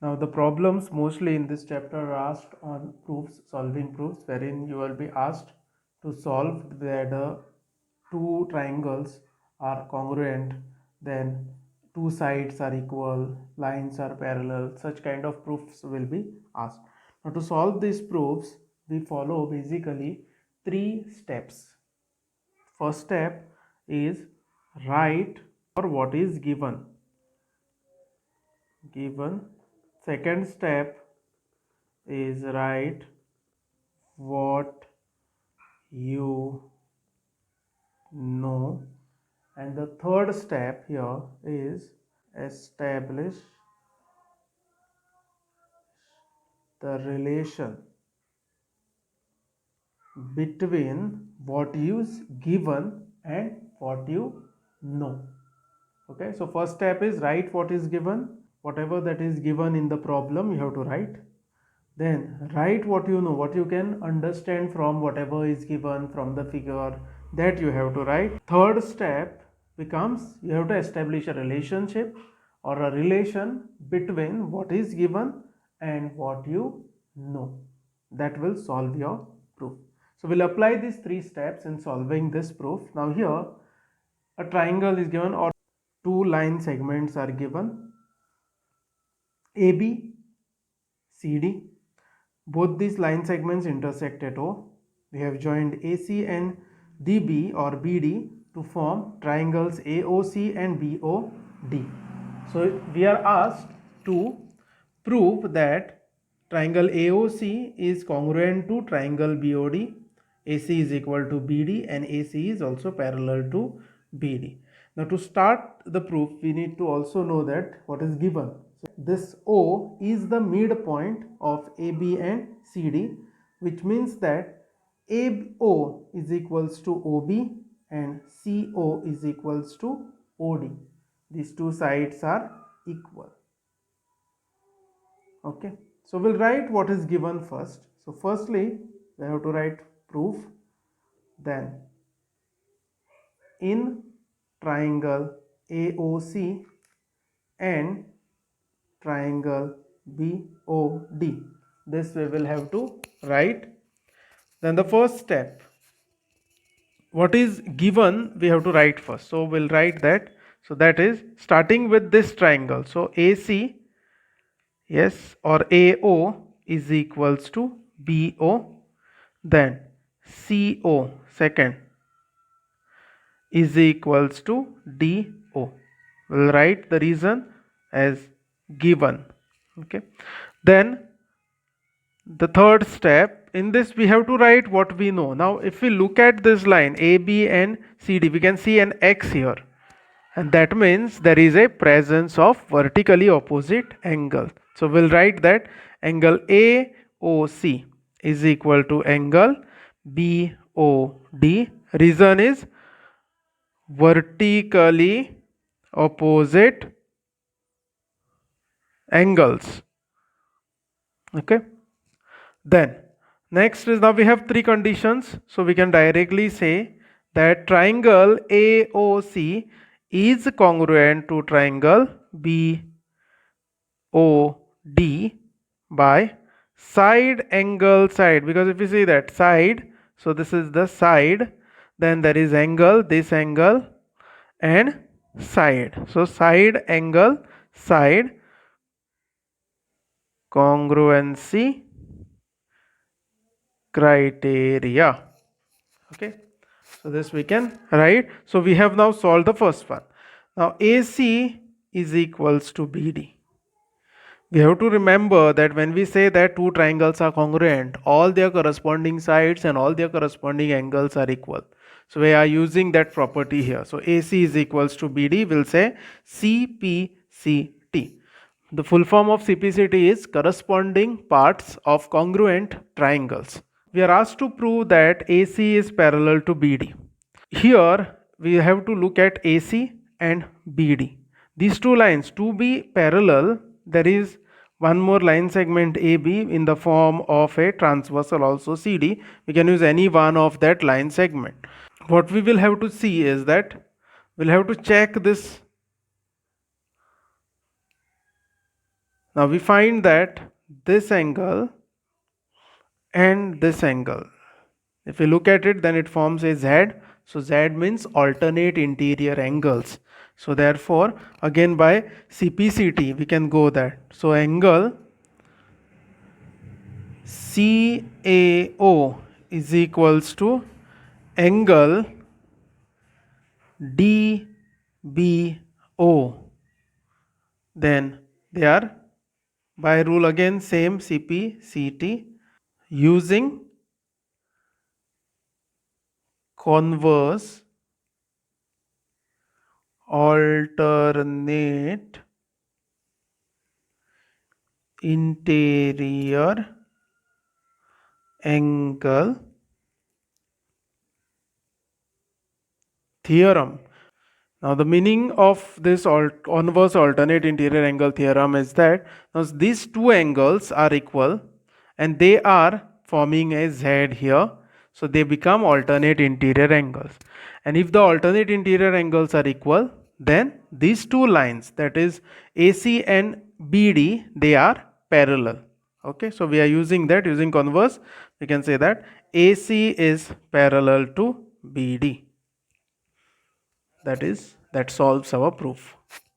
Now the problems mostly in this chapter are asked on proofs, solving proofs, wherein you will be asked to solve whether two triangles are congruent, then two sides are equal, lines are parallel, such kind of proofs will be asked. Now to solve these proofs, we follow basically three steps. First step is write or what is given. Second step is write what you know, and the third step here is establish the relation between what is given and what you know. Okay, so first step is write what is given, whatever that is given in the problem you have to write. Then write what you know, what you can understand from whatever is given from the figure, that you have to write. Third step becomes you have to establish a relationship or a relation between what is given and what you know. That will solve your proof. So we'll apply these three steps in solving this proof. Now here a triangle is given or two line segments are given, AB, CD. Both these line segments intersect at O. We have joined AC and DB or BD to form triangles AOC and BOD. So we are asked to prove that triangle AOC is congruent to triangle BOD, AC is equal to BD, and AC is also parallel to BD. Now to start the proof, we need to also know that what is given. So this O is the midpoint of AB and CD, which means that AO is equals to OB and CO is equals to OD. These two sides are equal. Okay, so we'll write what is given first. So firstly we have to write proof, then in triangle AOC and triangle BOD, this we will have to write. Then the first step, what is given we have to write first, so we'll write that. So that is starting with this triangle, so AC, yes, or AO is equals to BO, then CO second is equals to DO. We'll write the reason as given. Okay, then the third step, in this we have to write what we know. Now if we look at this line AB and CD, we can see an X here, and that means there is a presence of vertically opposite angle. So we'll write that angle AOC is equal to angle BOD. Reason is vertically opposite angles. Okay, then next is, now we have three conditions, so we can directly say that triangle AOC is congruent to triangle BOD by side angle side, because if you see that side, so this is the side, then there is angle, this angle and side, so side angle side congruency criteria. Okay, so this we can write. So we have now solved the first one. Now AC is equals to BD. We have to remember that when we say that two triangles are congruent, all their corresponding sides and all their corresponding angles are equal. So we are using that property here. So AC is equals to BD, we'll say CPCT. The full form of CPCT is corresponding parts of congruent triangles. We are asked to prove that AC is parallel to BD. Here we have to look at AC and BD. These two lines, to be parallel, there is one more line segment AB in the form of a transversal also CD. We can use any one of that line segment. What we will have to see is that we'll have to check this Now we find that this angle and this angle, if we look at it, then it forms a Z. So Z means alternate interior angles. So therefore, again by CPCT we can go that. So angle CAO is equals to angle DBO. Then they are by rule again same CPCT using converse alternate interior angle theorem. Now the meaning of this converse alternate interior angle theorem is that now these two angles are equal and they are forming a Z here. So they become alternate interior angles. And if the alternate interior angles are equal, then these two lines, that is AC and BD, they are parallel. Okay, so we are using that, using converse, we can say that AC is parallel to BD. That solves our proof.